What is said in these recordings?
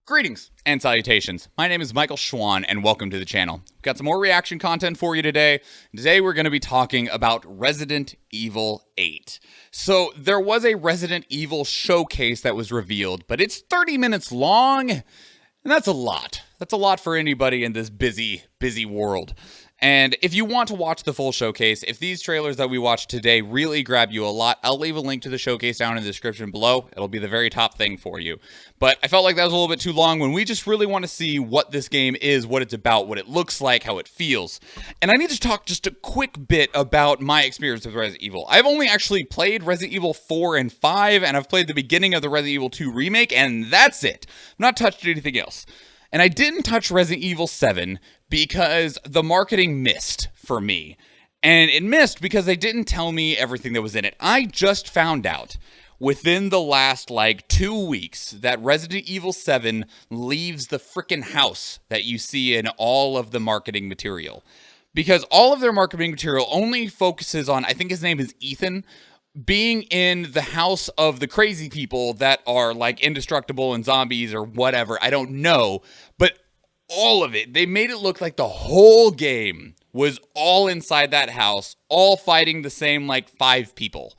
Greetings and salutations. My name is Michael Schwahn and welcome to the channel. We've got some more reaction content for you today. Today we're going to be talking about Resident Evil 8. So there was a Resident Evil showcase that was revealed, but it's 30 minutes long, and that's a lot. That's a lot for anybody in this busy world. And if you want to watch the full showcase, if these trailers that we watched today really grab you a lot, I'll leave a link to the showcase down in the description below. It'll be the very top thing for you. But I felt like that was a little bit too long when we just really want to see what this game is, what it's about, what it looks like, how it feels. And I need to talk just a quick bit about my experience with Resident Evil. I've only actually played Resident Evil 4 and 5, and I've played the beginning of the Resident Evil 2 remake, and that's it. I've not touched anything else. And I didn't touch Resident Evil 7 because the marketing missed for me. And it missed because they didn't tell me everything that was in it. I just found out within the last, 2 weeks that Resident Evil 7 leaves the frickin' house that you see in all of the marketing material. Because all of their marketing material only focuses on, I think his name is Ethan, being in the house of the crazy people that are indestructible and zombies or whatever. I don't know. But all of it, they made it look like the whole game was all inside that house, all fighting the same 5 people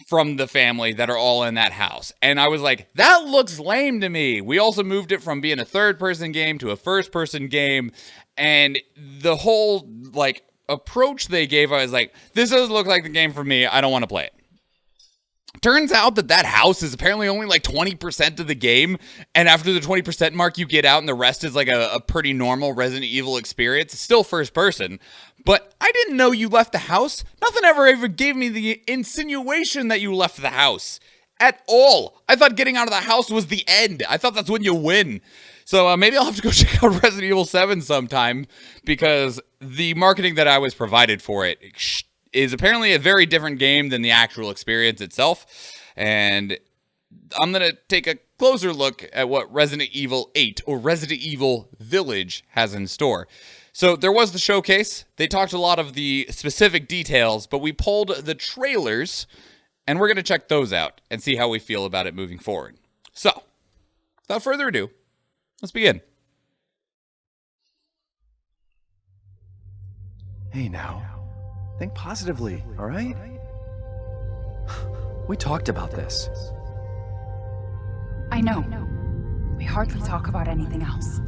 from the family that are all in that house. And I was like, that looks lame to me. We also moved it from being a third-person game to a first-person game. And the whole, approach they gave, I was like, this doesn't look like the game for me. I don't want to play it. Turns out that house is apparently only 20% of the game, and after the 20% mark you get out and the rest is a pretty normal Resident Evil experience. It's still first person, but I didn't know you left the house. Nothing ever gave me the insinuation that you left the house at all. I thought getting out of the house was the end. I thought that's when you win. So maybe I'll have to go check out Resident Evil 7 sometime, because the marketing that I was provided for it is apparently a very different game than the actual experience itself. And I'm going to take a closer look at what Resident Evil 8 or Resident Evil Village has in store. So there was the showcase. They talked a lot of the specific details, but we pulled the trailers, and we're going to check those out and see how we feel about it moving forward. So, without further ado, let's begin. Hey now, think positively, all right? We talked about this. I know. We hardly talk about anything else.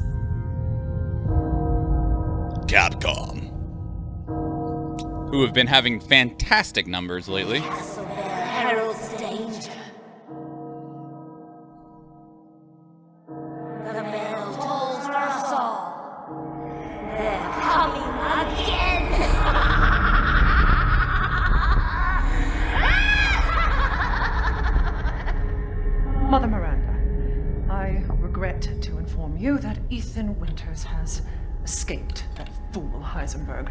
Capcom, who have been having fantastic numbers lately. So there heralds danger. The bell tolls for us all. They're coming again. Mother Miranda, I regret to inform you that Ethan Winters has escaped that fool Heisenberg.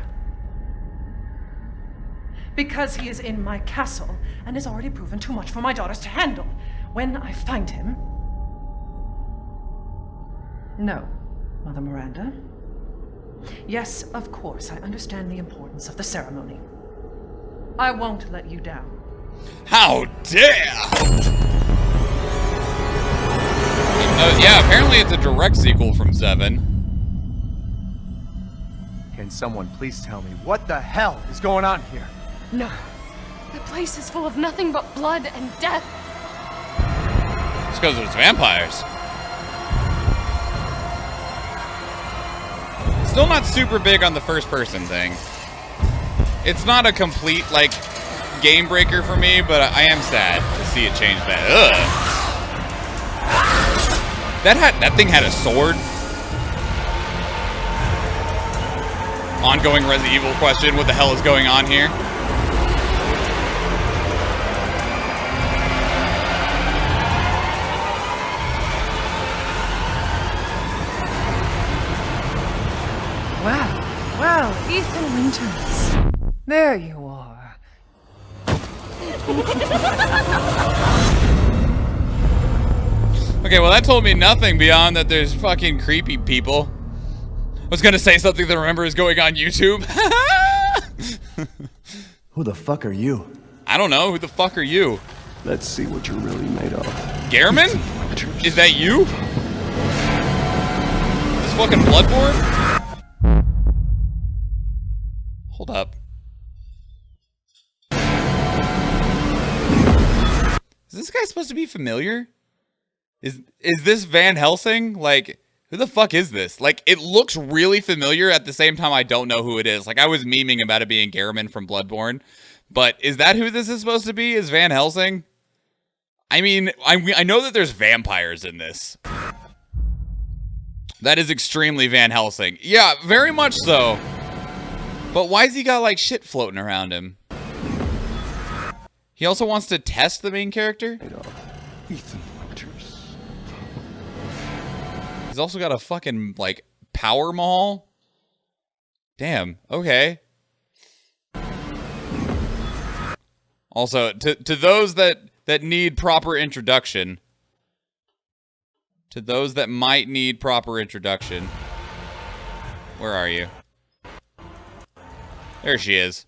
Because he is in my castle and has already proven too much for my daughters to handle. When I find him... No, Mother Miranda. Yes, of course, I understand the importance of the ceremony. I won't let you down. How dare! Yeah, apparently it's a direct sequel from 7. Can someone please tell me what the hell is going on here? No. The place is full of nothing but blood and death. It's because there's vampires. Still not super big on the first-person thing. It's not a complete, game breaker for me, but I am sad to see it change that. Ugh. That thing had a sword. Ongoing Resident Evil question, what the hell is going on here? Well, Ethan Winters. There you are. Okay, well that told me nothing beyond that there's fucking creepy people. I was gonna say something that I remember is going on YouTube. Who the fuck are you? I don't know, who the fuck are you? Let's see what you're really made of. Gehrman? Is that you? This fucking Bloodborne? Hold up. Is this guy supposed to be familiar? Is this Van Helsing? Like, who the fuck is this? Like, it looks really familiar at the same time I don't know who it is. Like, I was memeing about it being Gehrman from Bloodborne. But is that who this is supposed to be? Is Van Helsing? I mean, I know that there's vampires in this. That is extremely Van Helsing. Yeah, very much so. But why's he got, like, shit floating around him? He also wants to test the main character? Ethan Winters. He's also got a fucking, like, power maul? Damn, okay. Also, to those that need proper introduction, to those that might need proper introduction, where are you? There she is.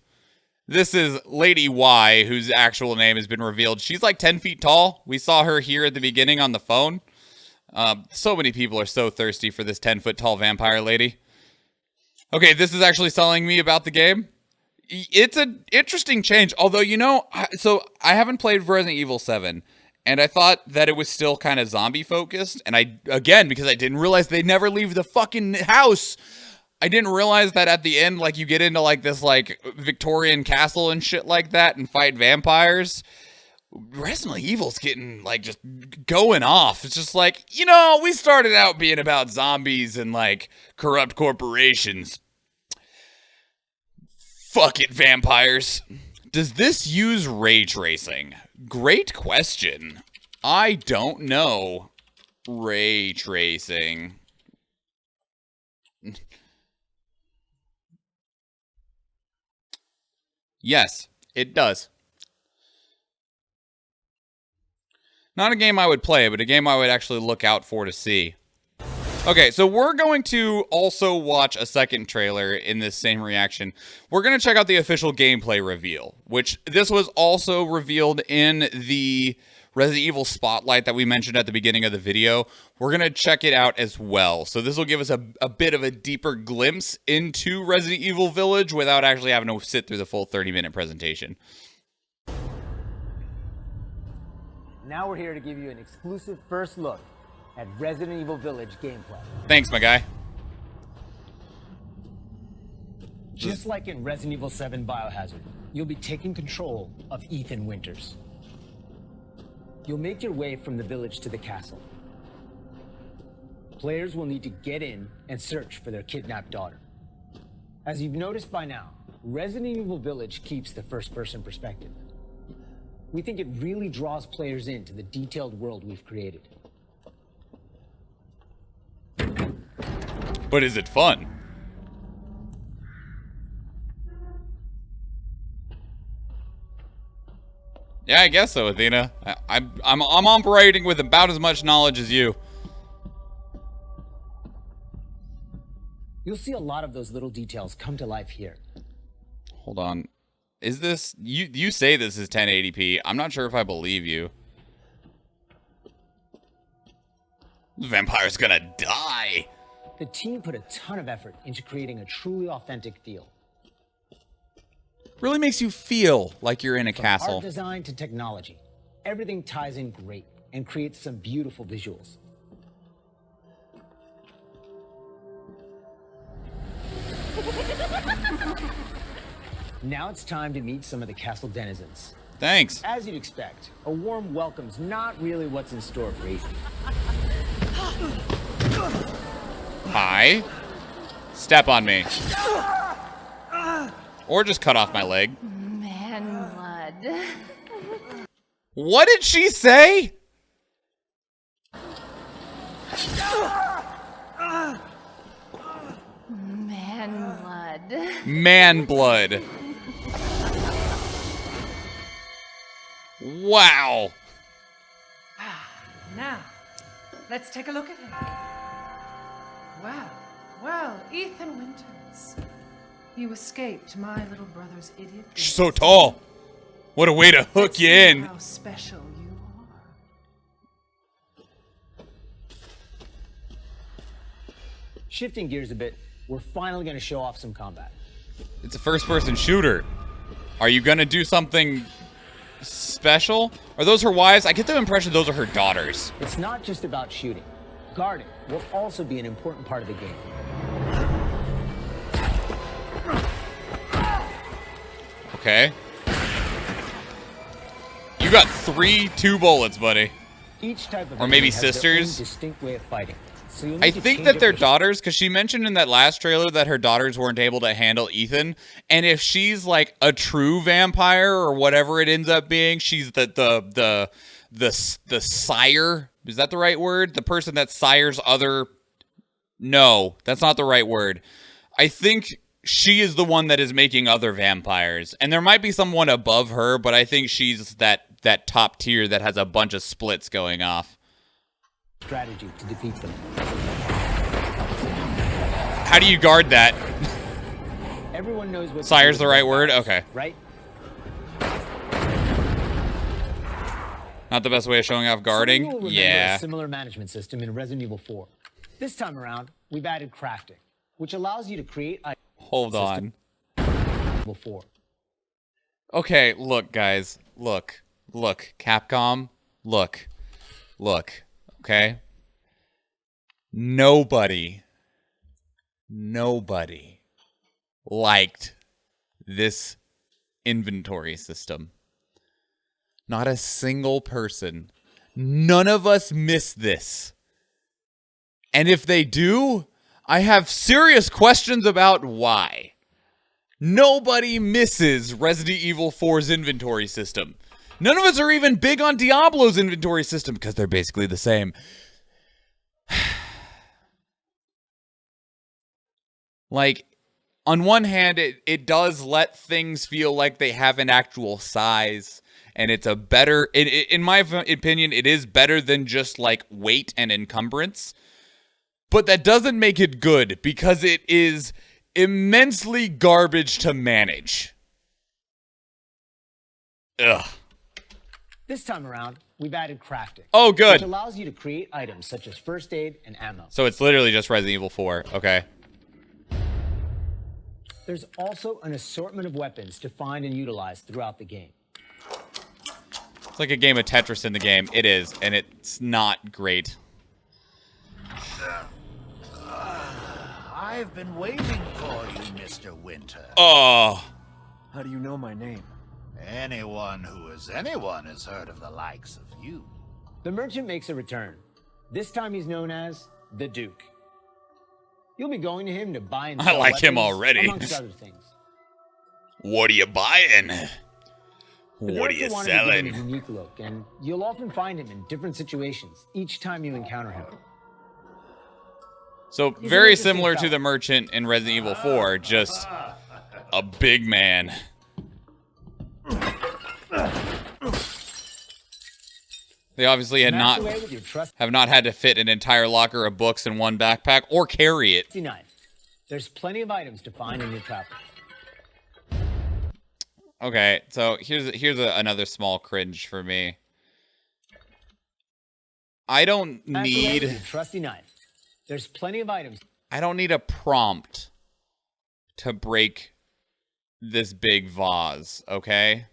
This is Lady Y, whose actual name has been revealed. She's like 10 feet tall. We saw her here at the beginning on the phone. So many people are so thirsty for this 10-foot tall vampire lady. Okay, this is actually telling me about the game. It's an interesting change, although, you know, so I haven't played Resident Evil 7, and I thought that it was still kind of zombie-focused, and again, because I didn't realize they never leave the fucking house, I didn't realize that at the end, like, you get into, like, this, like, Victorian castle and shit like that and fight vampires. Resident Evil's getting, like, just going off. It's just like, you know, we started out being about zombies and, like, corrupt corporations. Fuck it, vampires. Does this use ray tracing? Great question. I don't know. Ray tracing. Yes, it does. Not a game I would play, but a game I would actually look out for to see. Okay, so we're going to also watch a second trailer in this same reaction. We're going to check out the official gameplay reveal, which this was also revealed in the Resident Evil Spotlight that we mentioned at the beginning of the video. We're going to check it out as well. So this will give us a bit of a deeper glimpse into Resident Evil Village without actually having to sit through the full 30-minute presentation. Now we're here to give you an exclusive first look at Resident Evil Village gameplay. Thanks, my guy. Just like in Resident Evil 7 Biohazard, you'll be taking control of Ethan Winters. You'll make your way from the village to the castle. Players will need to get in and search for their kidnapped daughter. As you've noticed by now, Resident Evil Village keeps the first-person perspective. We think it really draws players into the detailed world we've created. But is it fun? Yeah, I guess so, Athena. I'm operating with about as much knowledge as you. You'll see a lot of those little details come to life here. Hold on. Is this... You say this is 1080p. I'm not sure if I believe you. The vampire's gonna die. The team put a ton of effort into creating a truly authentic feel. Really makes you feel like you're in a castle. Art design to technology, everything ties in great and creates some beautiful visuals. Now it's time to meet some of the castle denizens. Thanks. As you'd expect, a warm welcome's not really what's in store for Ethan. Hi. Step on me. Or just cut off my leg. Man blood. What did she say? Man blood. Man blood. Wow. Now, let's take a look at him. Well, well, Ethan Winters. You escaped my little brother's idiot. She's so tall. What a way to hook you in. How special Shifting gears a bit, we're finally going to show off some combat. It's a first-person shooter. Are you gonna do something special? Are those her wives? I get the impression those are her daughters. It's not just about shooting. Guarding will also be an important part of the game. Okay. You got 2 bullets, buddy. Each type of Or maybe enemy has their own sisters. distinct way of fighting. So you'll I need to think change that up they're your- daughters, because she mentioned in that last trailer that her daughters weren't able to handle Ethan. And if she's like a true vampire or whatever it ends up being, she's the sire. Is that the right word? The person that sires other. No, that's not the right word. I think she is the one that is making other vampires, and there might be someone above her, but I think she's that top tier that has a bunch of splits going off. strategy to defeat them. How do you guard that? Everyone knows what Sire's the right word? Okay. Right? Not the best way of showing off Some of guarding? you will remember Yeah. a similar management system in Resident Evil 4. This time around, we've added crafting, which allows you to create items. Hold on. Evil 4. Okay, look, guys. Look. Capcom. Look. Okay? Nobody liked this inventory system. Not a single person. None of us miss this. And if they do, I have serious questions about why. Nobody misses Resident Evil 4's inventory system. None of us are even big on Diablo's inventory system because they're basically the same. Like, on one hand, it does let things feel like they have an actual size, and it's a better, in my opinion, it is better than just like weight and encumbrance. But that doesn't make it good because it is immensely garbage to manage. Ugh. This time around, we've added crafting. Oh, good. Which allows you to create items such as first aid and ammo. So it's literally just Resident Evil 4. Okay. There's also an assortment of weapons to find and utilize throughout the game. It's like a game of Tetris in the game. It is, and it's not great. I've been waiting for you, Mr. Winter. Oh. How do you know my name? Anyone who is anyone has heard of the likes of you. The merchant makes a return. This time he's known as the Duke. You'll be going to him to buy and I sell like him weapons, already. amongst other things. What are you buying? The What are director you wanted to give him selling? a unique look, and you'll often find him in different situations each time you encounter him. So He's an very interesting similar to fellow. the merchant in Resident Evil 4, just a big man. They obviously had Smash not away with your trusty have not had to fit an entire locker of books in one backpack or carry it. knife. There's plenty of items to find in your travel. Okay, so here's another small cringe for me. I don't Smash away with need your trusty knife. There's plenty of items. I don't need a prompt to break this big vase, okay?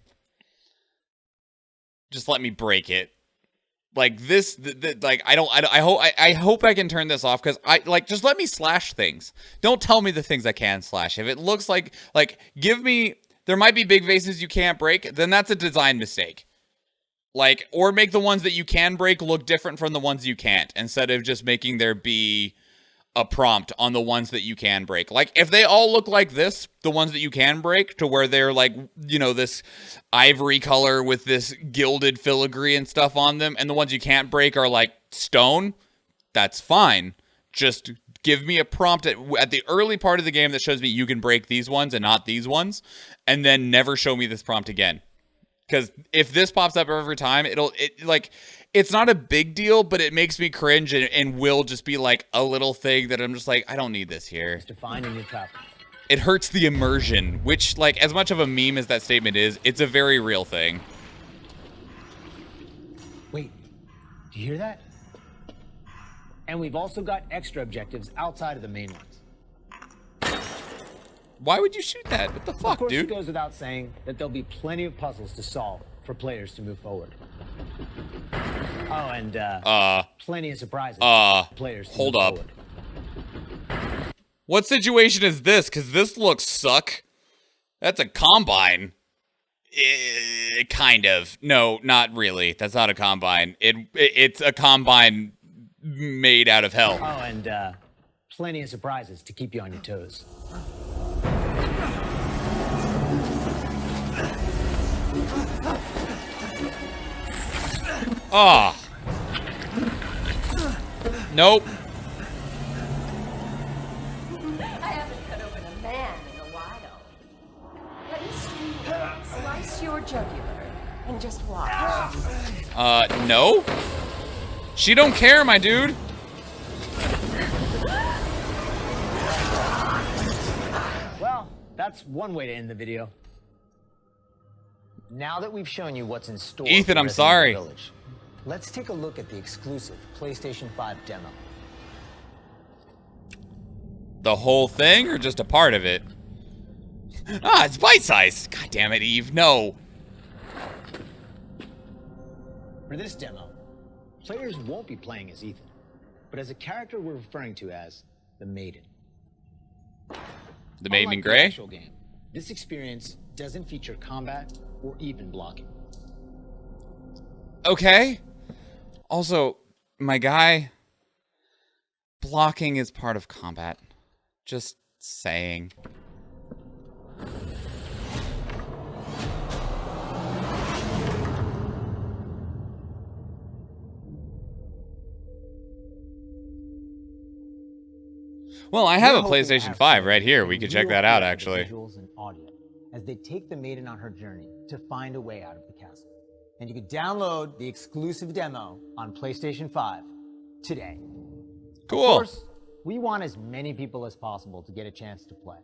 Just let me break it. Like this, like I hope I can turn this off because just let me slash things. Don't tell me the things I can slash. If it looks like give me, there might be big vases you can't break, then that's a design mistake. Like, or make the ones that you can break look different from the ones you can't, instead of just making there be a prompt on the ones that you can break. Like, if they all look like this, the ones that you can break, to where they're like, you know, this ivory color with this gilded filigree and stuff on them, and the ones you can't break are like stone, that's fine. Just give me a prompt at the early part of the game that shows me you can break these ones and not these ones, and then never show me this prompt again. Because if this pops up every time, it's not a big deal, but it makes me cringe and will just be like a little thing that I'm just like, I don't need this here. To find in your travel. It hurts the immersion, which, like, as much of a meme as that statement is, it's a very real thing. Wait, do you hear that? And we've also got extra objectives outside of the main ones. Why would you shoot that? What the fuck, Of course, dude? it goes without saying that there'll be plenty of puzzles to solve for players to move forward. Oh, and plenty of surprises for players to hold move up. forward. What situation is this? Because this looks suck. That's a combine. Kind of. No, not really. That's not a combine. It's a combine made out of hell. Oh, and plenty of surprises to keep you on your toes. Ah. Nope. I haven't cut open a man in a while. Let me slice your jugular and just watch. No? She don't care, my dude. Well, that's one way to end the video. Now that we've shown you what's in store, Ethan, for I'm Resident sorry. Evil Village, let's take a look at the exclusive PlayStation 5 demo. The whole thing or just a part of it? Ah, it's bite-sized. God damn it, Eve. No. For this demo, players won't be playing as Ethan, but as a character we're referring to as the Maiden. The Maiden in Unlike the Grey? actual game, this experience doesn't feature combat or even blocking. Okay. Also, my guy, blocking is part of combat. Just saying. Well, I have a PlayStation 5 right here. We could check that out, actually. Visuals and audio as they take the Maiden on her journey to find a way out of the castle. And you can download the exclusive demo on PlayStation 5 today. Cool. Of course, we want as many people as possible to get a chance to play.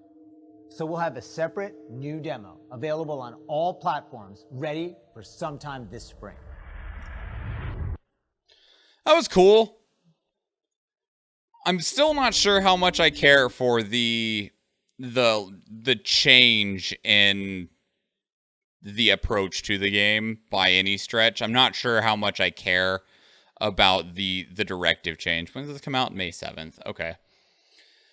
So we'll have a separate new demo available on all platforms, ready for sometime this spring. That was cool. I'm still not sure how much I care for the change in the approach to the game by any stretch. I'm not sure how much I care about the directive change. When does this come out? May 7th. Okay.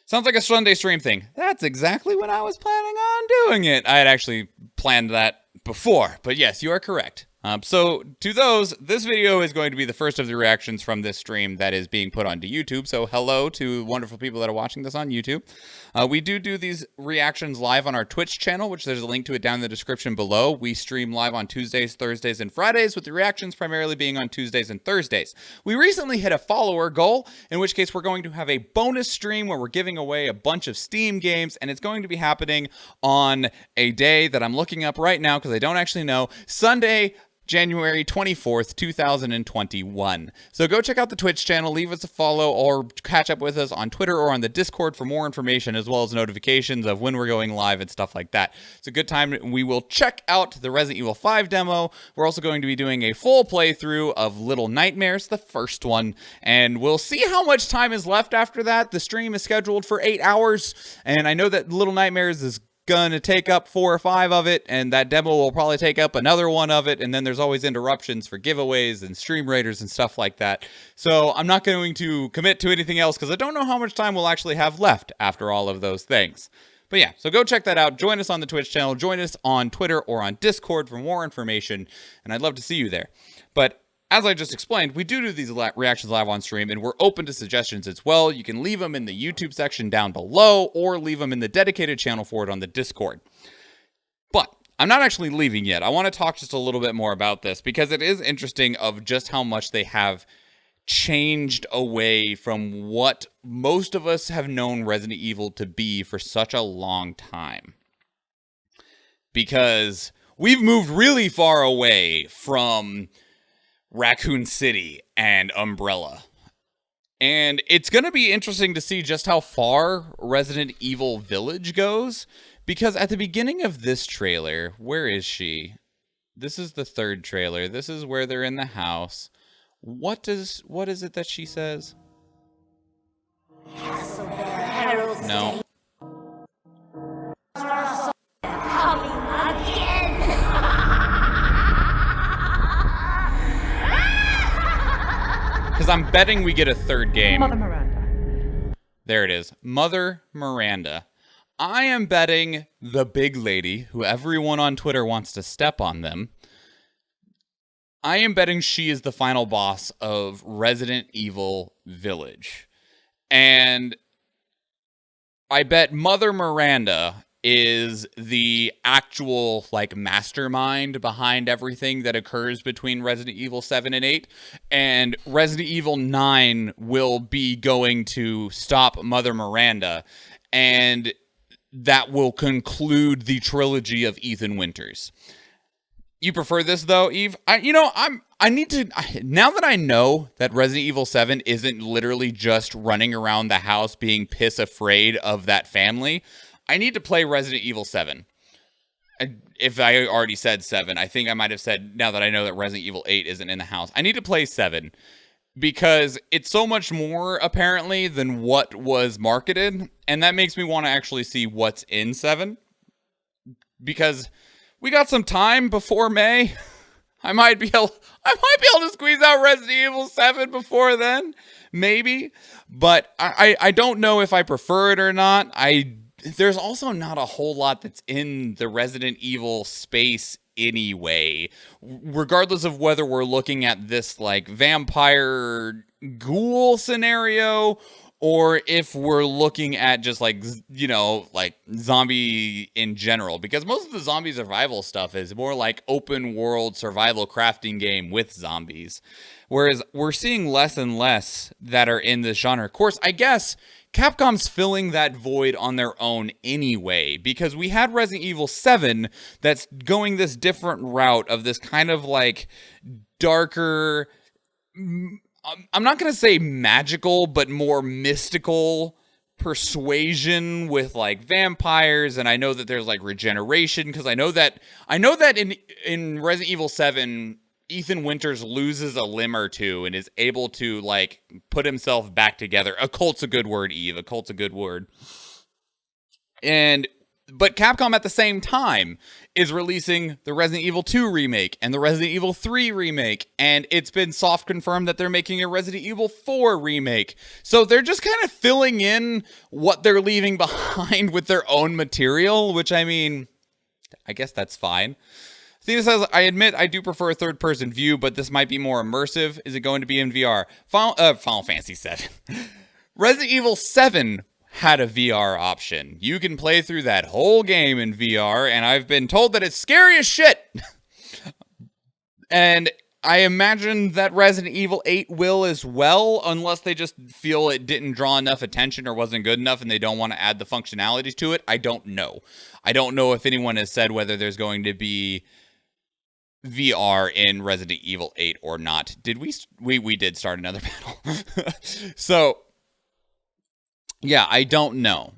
Sounds like a Sunday stream thing. That's exactly when I was planning on doing it. I had actually planned that before, but yes, you are correct. So to those, this video is going to be the first of the reactions from this stream that is being put onto YouTube. So hello to wonderful people that are watching this on YouTube. We do these reactions live on our Twitch channel, which there's a link to it down in the description below. We stream live on Tuesdays, Thursdays, and Fridays, with the reactions primarily being on Tuesdays and Thursdays. We recently hit a follower goal, in which case we're going to have a bonus stream where we're giving away a bunch of Steam games, and it's going to be happening on a day that I'm looking up right now because I don't actually know. Sunday, January 24th, 2021. So go check out the Twitch channel, leave us a follow, or catch up with us on Twitter or on the Discord for more information, as well as notifications of when we're going live and stuff like that. It's a good time. We will check out the Resident Evil 5 demo. We're also going to be doing a full playthrough of Little Nightmares, the first one, and we'll see how much time is left after that. The stream is scheduled for 8 hours, and I know that Little Nightmares is gonna take up 4 or 5 of it, and that demo will probably take up another one of it, and then there's always interruptions for giveaways and stream raiders and stuff like that. So I'm not going to commit to anything else because I don't know how much time we'll actually have left after all of those things. But yeah, so go check that out. Join us on the Twitch channel, join us on Twitter or on Discord for more information, and I'd love to see you there. But as I just explained, we do these reactions live on stream, and we're open to suggestions as well. You can leave them in the YouTube section down below, or leave them in the dedicated channel for it on the Discord. But I'm not actually leaving yet. I want to talk just a little bit more about this, because it is interesting of just how much they have changed away from what most of us have known Resident Evil to be for such a long time. Because we've moved really far away from Raccoon City and Umbrella. And it's going to be interesting to see just how far Resident Evil Village goes, because at the beginning of this trailer, where is she? This is the third trailer. This is where they're in the house. What is it that she says? I'm betting we get a third game. Mother Miranda. There it is. Mother Miranda. I am betting the big lady, who everyone on Twitter wants to step on them. I am betting she is the final boss of Resident Evil Village. And I bet Mother Miranda is the actual, like, mastermind behind everything that occurs between Resident Evil 7 and 8. And Resident Evil 9 will be going to stop Mother Miranda. And that will conclude the trilogy of Ethan Winters. You prefer this, though, Eve? I need to, now that I know that Resident Evil 7 isn't literally just running around the house being piss afraid of that family, I need to play Resident Evil 7. If I already said 7, I think I might have said, now that I know that Resident Evil 8 isn't in the house, I need to play 7 because it's so much more, apparently, than what was marketed, and that makes me want to actually see what's in 7, because we got some time before May. I might be able to squeeze out Resident Evil 7 before then, maybe, but I don't know if I prefer it or not. There's also not a whole lot that's in the Resident Evil space anyway, regardless of whether we're looking at this like vampire ghoul scenario or if we're looking at just like, you know, like zombie in general, because most of the zombie survival stuff is more like open world survival crafting game with zombies, whereas we're seeing less and less that are in this genre. Of course, I guess Capcom's filling that void on their own anyway, because we had Resident Evil 7 that's going this different route of this kind of like darker, I'm not going to say magical, but more mystical persuasion with like vampires. And I know that there's like regeneration, because I know that in Resident Evil 7, Ethan Winters loses a limb or two and is able to like put himself back together. Occult's a good word, Eve. Occult's a good word. But Capcom at the same time is releasing the Resident Evil 2 remake and the Resident Evil 3 remake, and it's been soft confirmed that they're making a Resident Evil 4 remake. So they're just kind of filling in what they're leaving behind with their own material, which, I mean, I guess that's fine. Thea says, I admit I do prefer a third-person view, but this might be more immersive. Is it going to be in VR? Final Fantasy 7. Resident Evil 7 had a VR option. You can play through that whole game in VR, and I've been told that it's scary as shit. And I imagine that Resident Evil 8 will as well, unless they just feel it didn't draw enough attention or wasn't good enough and they don't want to add the functionality to it. I don't know. I don't know if anyone has said whether there's going to be VR in Resident Evil 8 or not. Did we did start another battle. So yeah, I don't know,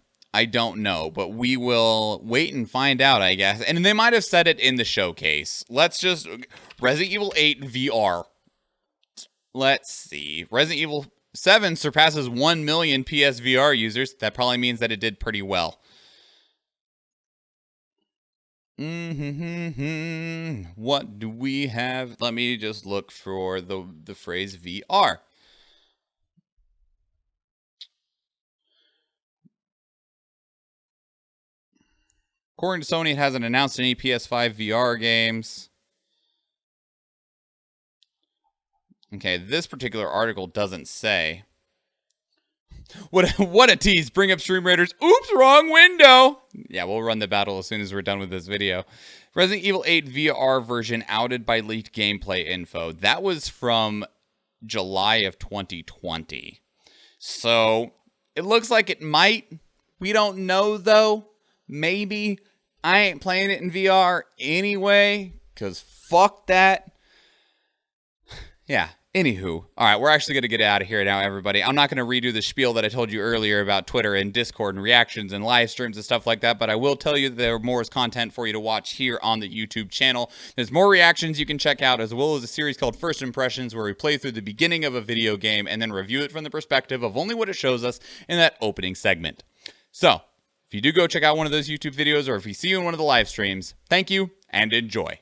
but we will wait and find out, I guess. And they might have said it in the showcase. Let's just Resident Evil 8 VR. Let's see. Resident Evil 7 surpasses 1 million PSVR users. That probably means that it did pretty well. What do we have? Let me just look for the phrase VR. According to Sony, it hasn't announced any PS5 VR games. Okay, this particular article doesn't say. What a tease. Bring up Stream Raiders. Oops, wrong window. Yeah, we'll run the battle as soon as we're done with this video. Resident Evil 8 VR version outed by leaked gameplay info. That was from July of 2020. So, it looks like it might. We don't know, though. Maybe. I ain't playing it in VR anyway, because fuck that. Yeah. Anywho, all right, we're actually going to get out of here now, everybody. I'm not going to redo the spiel that I told you earlier about Twitter and Discord and reactions and live streams and stuff like that, but I will tell you that there are more content for you to watch here on the YouTube channel. There's more reactions you can check out, as well as a series called First Impressions, where we play through the beginning of a video game and then review it from the perspective of only what it shows us in that opening segment. So, if you do go check out one of those YouTube videos, or if we see you in one of the live streams, thank you and enjoy.